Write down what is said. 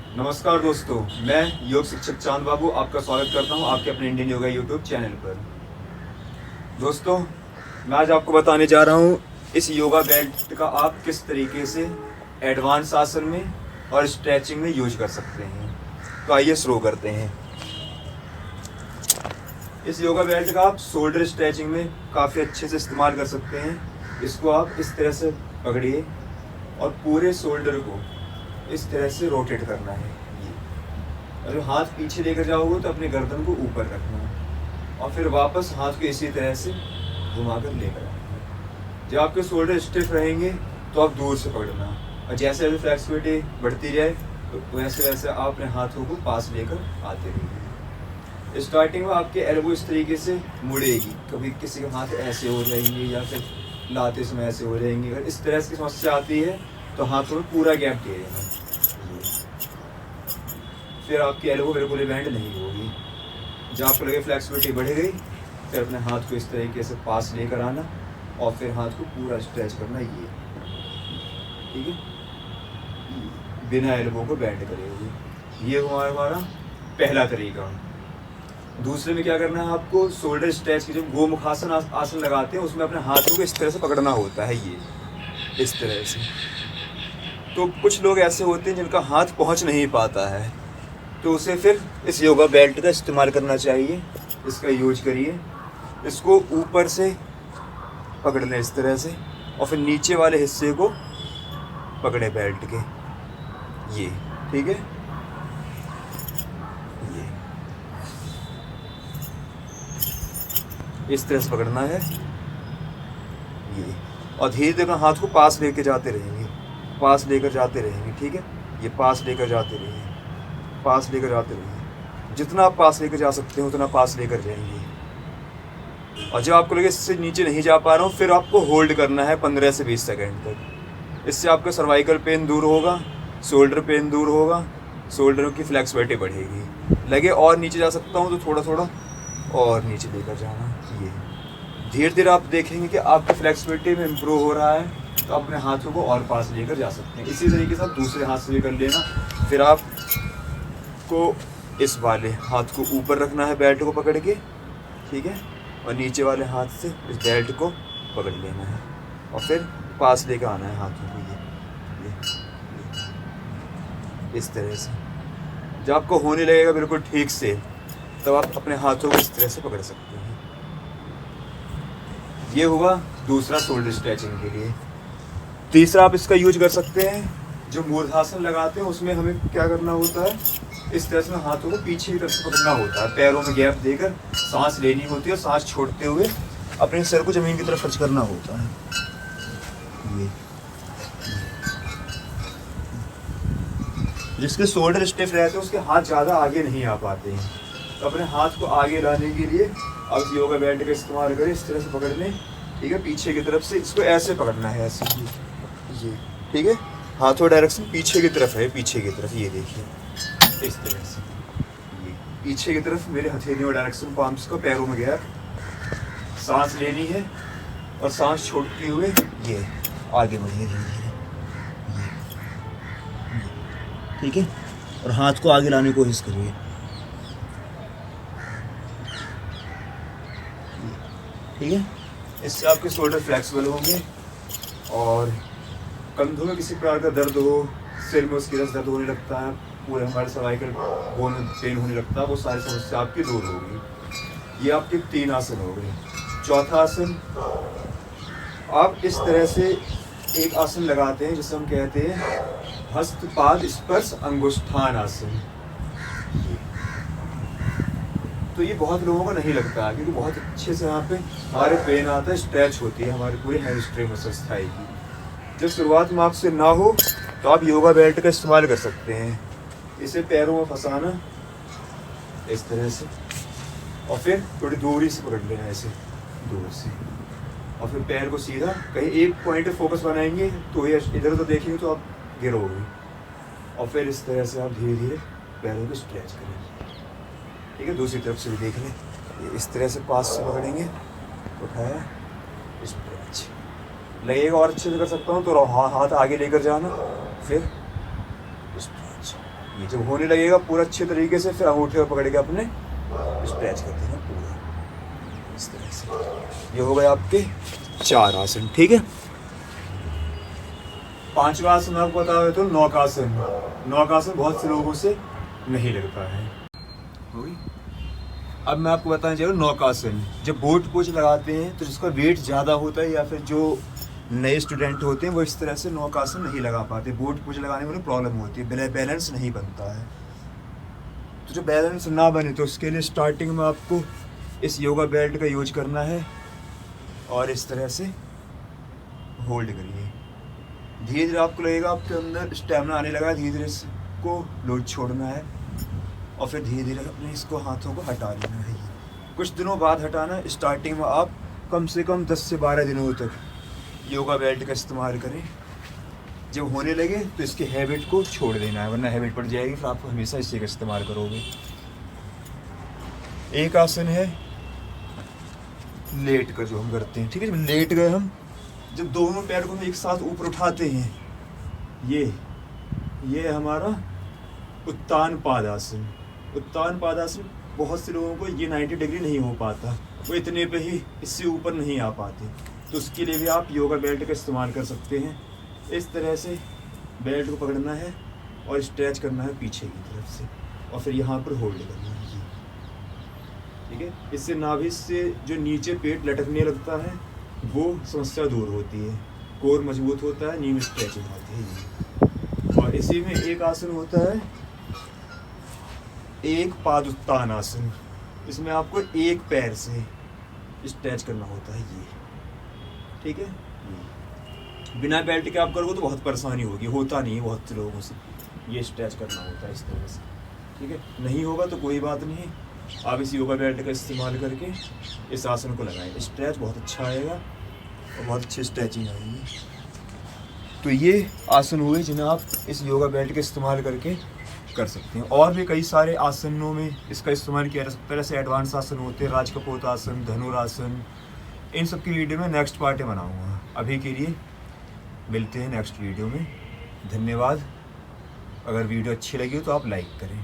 नमस्कार दोस्तों, मैं योग शिक्षक चांद बाबू आपका स्वागत करता हूं आपके अपने इंडियन योगा यूट्यूब चैनल पर। दोस्तों, मैं आज आपको बताने जा रहा हूं इस योगा बेल्ट का आप किस तरीके से एडवांस आसन में और स्ट्रेचिंग में यूज कर सकते हैं। तो आइए शुरू करते हैं। इस योगा बेल्ट का आप शोल्डर स्ट्रेचिंग में काफ़ी अच्छे से इस्तेमाल कर सकते हैं। इसको आप इस तरह से पकड़िए और पूरे शोल्डर को इस तरह से रोटेट करना है। ये और हाथ पीछे लेकर जाओगे तो अपने गर्दन को ऊपर रखना है और फिर वापस हाथ को इसी तरह से घुमाकर लेकर आना है। जब आपके शोल्डर स्टिफ रहेंगे तो आप दूर से पकड़ना और जैसे जैसे फ्लेक्सिबिलिटी बढ़ती जाए तो वैसे वैसे आप अपने हाथों को पास लेकर आते रहिए। स्टार्टिंग में आपके एल्बो इस तरीके से मुड़ेगी, कभी किसी के हाथ ऐसे हो जाएंगे या फिर लाते समय ऐसे हो जाएंगे। अगर इस तरह की समस्या आती है तो हाथों में पूरा गैप दे देना, फिर आपकी एल्बो बिल्कुल बेंड नहीं होगी। जब आपको लगे फ्लेक्सिबिलिटी बढ़ गई फिर अपने हाथ को इस तरीके से पास लेकर आना और फिर हाथ को पूरा स्ट्रेच करना, ये ठीक है, बिना एल्बो को बेंड करे हुए। ये हुआ हमारा पहला तरीका। दूसरे में क्या करना है, आपको शोल्डर स्ट्रेच की जब गोमुखासन आसन लगाते हैं उसमें अपने हाथों को इस तरह से पकड़ना होता है, ये इस तरह से। तो कुछ लोग ऐसे होते हैं जिनका हाथ पहुंच नहीं पाता है, तो उसे फिर इस योगा बेल्ट का इस्तेमाल करना चाहिए। इसका यूज करिए। इसको ऊपर से पकड़ लें इस तरह से और फिर नीचे वाले हिस्से को पकड़े बेल्ट के, ये ठीक है। ये इस तरह से पकड़ना है ये, और धीरे धीरे हाथ को पास लेके जाते रहेंगे, पास लेकर जाते रहेंगे, ठीक है। ये पास लेकर जाते रहिए, पास लेकर जाते रहिए। जितना आप पास लेकर जा सकते हो उतना पास लेकर जाएंगे। और जब आपको लगे इससे नीचे नहीं जा पा रहा हूँ फिर आपको होल्ड करना है 15 से 20 सेकंड तक। इससे आपका सर्वाइकल पेन दूर होगा, शोल्डर पेन दूर होगा, शोल्डर की फ्लेक्सिबिलिटी बढ़ेगी। लगे और नीचे जा सकता हूँ तो थोड़ा थोड़ा और नीचे लेकर जाना। ये धीरे धीरे आप देखेंगे कि आपकी फ्लेक्सिबिलिटी में इम्प्रूव हो रहा है, तो अपने हाथों को और पास लेकर जा सकते हैं। इसी तरीके से आप दूसरे हाथ से भी कर लेना। फिर आप को इस वाले हाथ को ऊपर रखना है बेल्ट को पकड़ के, ठीक है, और नीचे वाले हाथ से इस बेल्ट को पकड़ लेना है और फिर पास लेकर आना है हाथों को, ये इस तरह से। जब आपको होने लगेगा बिल्कुल ठीक से तब आप अपने हाथों को इस तरह से पकड़ सकते हैं। ये हुआ दूसरा शोल्डर स्ट्रेचिंग के लिए। तीसरा आप इसका यूज कर सकते हैं, जो मूर्धासन लगाते हैं उसमें हमें क्या करना होता है, इस तरह से हाथों को पीछे की तरफ से पकड़ना होता है, पैरों में गैप देकर सांस लेनी होती है और सांस छोड़ते हुए अपने सिर को जमीन की तरफ खर्च करना होता है। ये जिसके शोल्डर स्टिफ रहते हैं उसके हाथ ज़्यादा आगे नहीं आ पाते हैं, तो अपने हाथ को आगे लाने के लिए अब योगा बेल्ट का इस्तेमाल करें। इस तरह से पकड़ लें, ठीक है, पीछे की तरफ से इसको ऐसे पकड़ना है, ऐसे ये ठीक है। हाथों डायरेक्शन पीछे की तरफ है, पीछे की तरफ, ये देखिए इस तरह से, ये पीछे की तरफ मेरे हथेलियों डायरेक्शन, पाम्स को पैरों में गया। सांस लेनी है और सांस छोड़ते हुए ये आगे बढ़िए धीरे धीरे, ठीक है, और हाथ को आगे लाने की कोशिश करिए, ठीक है। इससे आपके शोल्डर फ्लेक्सिबल होंगे और कंधों में किसी प्रकार का दर्द हो, सिर में उसकी दर्द होने लगता है, पूरे हमारे सर्वाइकल बोन पेन होने लगता है, वो सारी समस्या आपकी दूर होगी। ये आपके 3 आसन हो गए। चौथा आसन, आप इस तरह से एक आसन लगाते हैं जिसे हम कहते हैं हस्तपाद स्पर्श अंगुष्ठान आसन। तो ये बहुत लोगों को नहीं लगता है क्योंकि बहुत अच्छे से यहाँ पे हमारे पेन आता है, स्ट्रेच होती है हमारी पूरी हैमस्ट्रिंग मसल्स थाई की। जब शुरुआत में आपसे ना हो तो आप योगा बेल्ट का इस्तेमाल कर सकते हैं। इसे पैरों में फंसाना इस तरह से और फिर थोड़ी दूरी से पकड़ लेना, ऐसे दूर से, और फिर पैर को सीधा कहीं एक पॉइंट पे फोकस बनाएंगे तो ये इधर उधर देखेंगे तो आप गिरोगे, और फिर इस तरह से आप धीरे धीरे पैरों को स्ट्रेच करें, ठीक है। दूसरी तरफ से भी देख लें, ये इस तरह से पास से पकड़ेंगे, उठाया, स्ट्रेच लगेगा और अच्छे से कर सकता हूँ तो हाथ आगे लेकर जाना, फिर स्ट्रेच, ये जब होने लगेगा पूरा अच्छे तरीके से, फिर अंगूठे को पकड़ के अपने स्ट्रेच कर देना पूरा इस तरह से। ये हो गए आपके 4 आसन, ठीक है। 5वां आसन आपको बता रहे तो नौकासन। नौकासन बहुत से लोगों से नहीं लगता है। हो गई। अब मैं आपको बताना चाह रहा हूँ नौकासन। जब बोट पोज लगाते हैं तो जिसका वेट ज़्यादा होता है या फिर जो नए स्टूडेंट होते हैं वो इस तरह से नौकासन नहीं लगा पाते। बोट पोज लगाने में प्रॉब्लम होती है, बैलेंस नहीं बनता है। तो जो बैलेंस ना बने तो उसके लिए स्टार्टिंग में आपको इस योगा बेल्ट का यूज करना है और इस तरह से होल्ड करिए। धीरे धीरे आपको लगेगा आपके अंदर स्टेमिना आने लगा, धीरे धीरे इसको लोड छोड़ना है और फिर धीरे धीरे अपने इसको हाथों को हटा लेना है। कुछ दिनों बाद हटाना है। स्टार्टिंग में आप कम से कम 10 से 12 दिनों तक योगा बेल्ट का इस्तेमाल करें। जब होने लगे तो इसके हैबिट को छोड़ देना है, वरना हैबिट पड़ जाएगी, फिर आप हमेशा इसी का इस्तेमाल करोगे। एक आसन है लेट कर जो हम करते हैं, ठीक है। जब लेट गए हम, जब दोनों पैर को हम एक साथ ऊपर उठाते हैं, ये हमारा उत्तान पादासन। उत्तान पादासन बहुत से लोगों को ये 90 डिग्री नहीं हो पाता, वो इतने पे ही इससे ऊपर नहीं आ पाते। तो उसके लिए भी आप योगा बेल्ट का इस्तेमाल कर सकते हैं। इस तरह से बेल्ट को पकड़ना है और स्ट्रेच करना है पीछे की तरफ से और फिर यहाँ पर होल्ड करना है, ठीक है। इससे नाभि से जो नीचे पेट लटकने लगता है वो समस्या दूर होती है, कोर मजबूत होता है, नी में स्ट्रेचिंग होती है। और इसी में एक आसन होता है एक पादोत्तान आसन। इसमें आपको एक पैर से स्ट्रेच करना होता है, ये ठीक है। बिना बेल्ट के आप करोगे तो बहुत परेशानी होगी, होता नहीं है बहुत से लोगों से। ये स्ट्रेच करना होता है इस तरह से, ठीक है। नहीं होगा तो कोई बात नहीं, आप इस योगा बेल्ट का इस्तेमाल करके इस आसन को लगाएं, स्ट्रेच बहुत अच्छा आएगा और बहुत अच्छी स्ट्रेचिंग आएगी। तो ये आसन हुए जिन्हें आप इस योगा बेल्ट का इस्तेमाल करके कर सकते हैं। और भी कई सारे आसनों में इसका इस्तेमाल किया जा सकता है, जैसे एडवांस आसन होते हैं, राजकपोत आसन, धनुरासन। इन सब की वीडियो में नेक्स्ट पार्ट में बनाऊँगा। अभी के लिए मिलते हैं नेक्स्ट वीडियो में। धन्यवाद। अगर वीडियो अच्छी लगी हो तो आप लाइक करें।